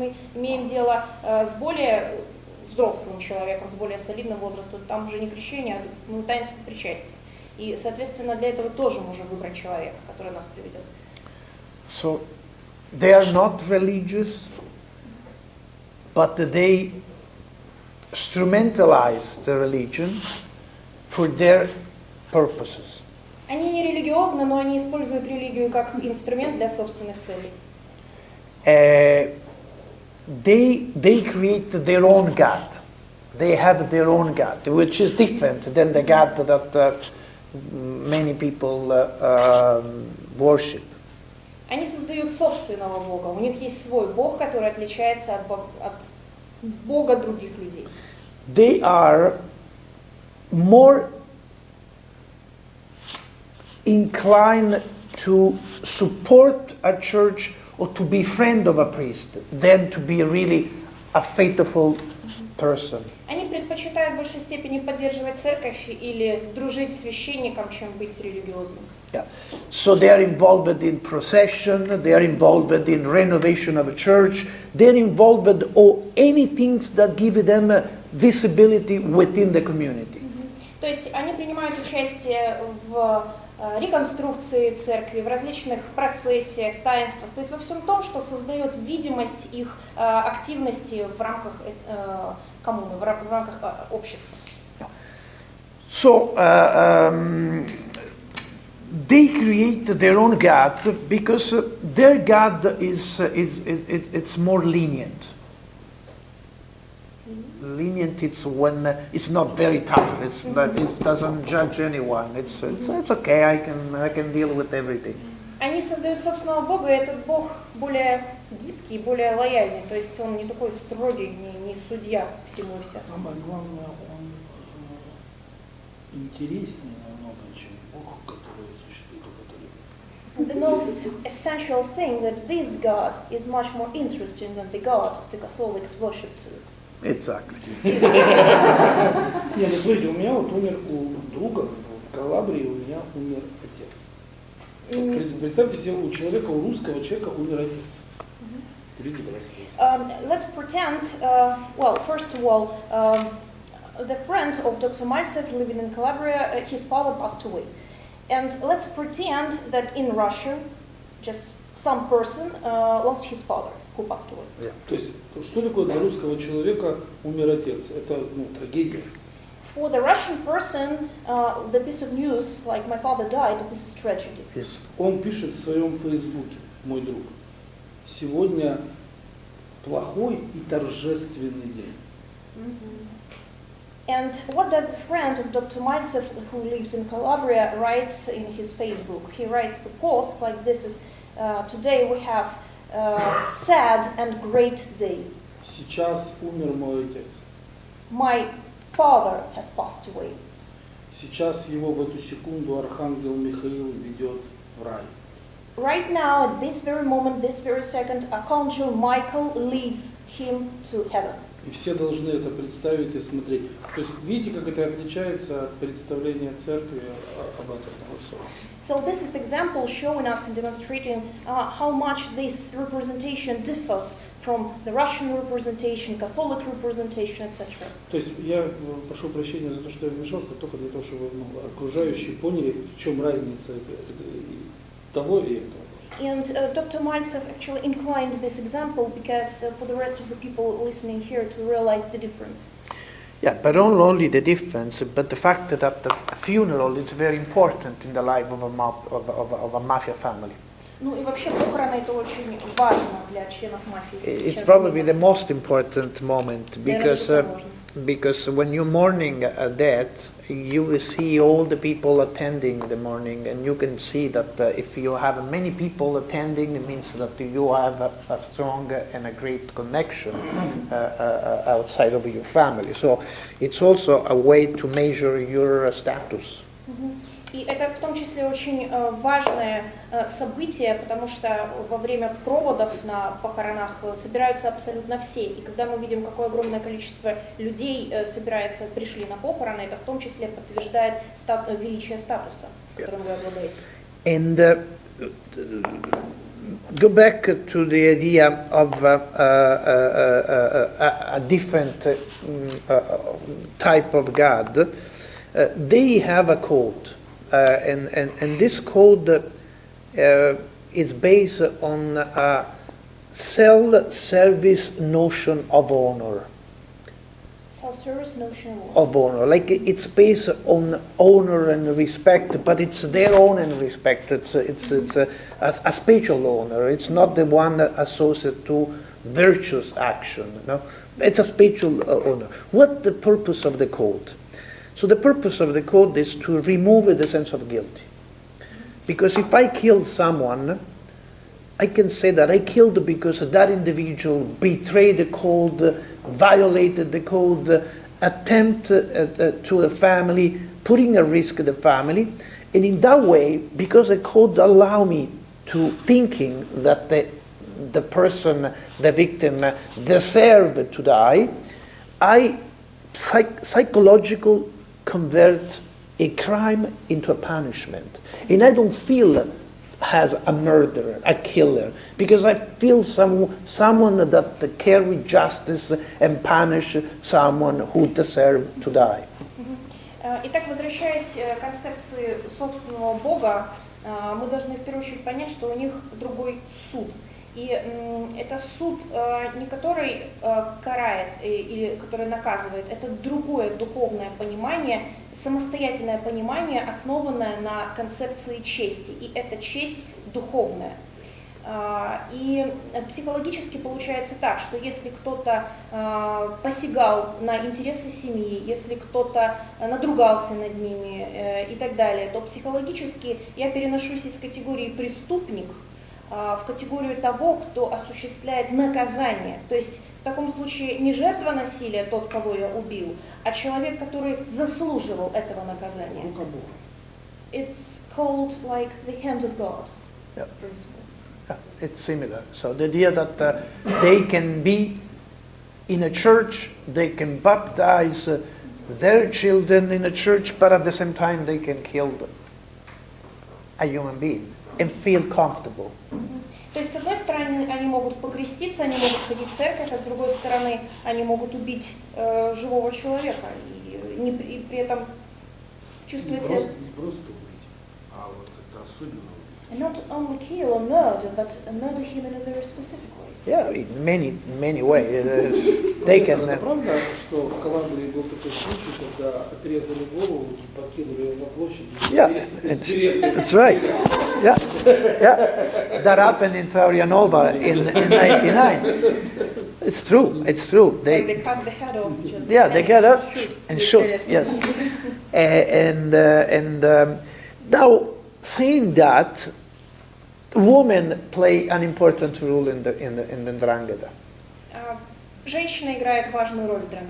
мы имеем дело с более взрослым человеком, с более солидным возрастом, там уже не крещение, а таинство причастия. И, соответственно, для этого тоже можно выбрать человека, который нас приведет. So, they are not religious, but they instrumentalize the religion for their purposes. Они не религиозны, но они используют религию как инструмент для собственных целей. They create their own God. They have their own God, which is different than the God that many people worship. Они создают собственного Бога. У них есть свой Бог, который отличается от Бога других людей. They are more inclined to support a church or to be friend of a priest than to be really a faithful person. Они предпочитают в большей степени поддерживать церковь или дружить с священником, чем быть религиозным. Yeah. So they are involved in procession, they are involved in renovation of a church, they are involved in anything that give them visibility within the community. То есть они принимают участие в реконструкции церкви, в различных процессиях, таинствах, то есть во всем том, что создает видимость их активности в рамках коммуны, в рамках общества. So they create their own God because their God it's more lenient. Lenient, it's when it's not very tough. It's that it doesn't judge anyone. It's okay. I can deal with everything. Они создают собственного Бога, и этот Бог более гибкий, более лояльный. То есть он не такой строгий, не судья всему и вся. Самое главное, он интереснее намного, чем Бог, который существует у католиков. The most essential thing that this God is much more interesting than the God the Catholics worship too. Exactly. Нет, ну смотрите, у меня вот умер у друга в Калабрии, у меня умер отец. Вот представьте себе, у человека, у русского человека умер отец. Let's pretend, well, first of all, the friend of Dr. Maltsev living in Calabria, his father passed away. And let's pretend that in Russia, just some person lost his father, who passed away. Yeah. То есть, что такое для русского человека умер отец? Это трагедия. For the Russian person, the piece of news, like my father died, this is tragedy. Yes. Он пишет в своем Фейсбуке, мой друг, сегодня плохой и торжественный день. And what does the friend of Dr. Maltsev, who lives in Calabria, writes in his Facebook? He writes the post like this is, today we have sad and great day. Сейчас умер мой отец. My father has passed away. Сейчас его в эту секунду архангел Михаил ведет в рай. Right now, at this very moment, this very second, Archangel Michael leads him to heaven. И все должны это представить и смотреть. То есть видите, как это отличается от представления церкви об этом во всем. So this is the example showing us and demonstrating how much this representation differs from the Russian representation, Catholic representation, etc. То есть я прошу прощения за то, что я вмешался, только для того, чтобы окружающие поняли, в чем разница того и этого. And Dr. Maltsev actually inclined this example because for the rest of the people listening here to realize the difference. Yeah, but not only the difference, but the fact that the funeral is very important in the life of a mafia family. Ну и вообще похороны это очень важно для членов мафии. It's probably the most important moment because when you're mourning a death, you will see all the people attending the mourning, and you can see that if you have many people attending, it means that you have a strong and a great connection outside of your family. So it's also a way to measure your status. И это в том числе очень важное событие, потому что во время проводов на похоронах собираются абсолютно все. И когда мы видим, какое огромное количество людей пришли на похороны, это в том числе подтверждает величие статуса, которым вы обладаете. And go back to the idea of a different type of God. They have a code, and this code is based on a self-service notion of honor. Self-service notion Of honor, like it's based on honor and respect, but it's their own and respect. It's a spiritual honor. It's not the one associated to virtuous action. No, it's a spiritual honor. What the purpose of the code? So the purpose of the code is to remove the sense of guilt. Because if I kill someone, I can say that I killed because that individual betrayed the code, violated the code, attempt to the family, putting at risk the family. And in that way, because the code allow me to thinking that the person, the victim, deserved to die, I psychological convert a crime into a punishment. And I don't feel as a murderer, a killer, because I feel someone that carry justice and punish someone who deserves to die. Итак, возвращаясь к концепции собственного Бога, мы должны в первую очередь понять, что у них другой суд. И это суд, не который карает или который наказывает, это другое духовное понимание, самостоятельное понимание, основанное на концепции чести. И эта честь духовная. И психологически получается так, что если кто-то посягал на интересы семьи, если кто-то надругался над ними и так далее, то психологически я переношусь из категории преступник в категорию того, кто осуществляет наказание. То есть в таком случае не жертва насилия, тот, кого я убил, а человек, который заслуживал этого наказания. It's called like the hand of God. Yeah. Principle. Yeah, it's similar. So the idea that they can be in a church, they can baptize their children in a church, but at the same time they can kill a human being and feel comfortable. То есть, с одной стороны, они могут покреститься, они могут ходить в церковь, а с другой стороны, они могут убить живого человека и при этом чувствовать себя... Не просто убить, а вот как-то особенно убить. Not only kill or murder, but murder him in a very specific way. Yeah, in many ways. They can. Это правда, что в Калабрии был такой случай, когда отрезали голову и покинули ее на площади? Yeah, it's right. Yeah, yeah. That happened in Florianova in 1999. It's true. It's true. They cut the head off. Just they cut up and shoot. Yes, and now saying that, women play an important role in the Ndrangeta. Женщина играет важную роль в Ндрангете.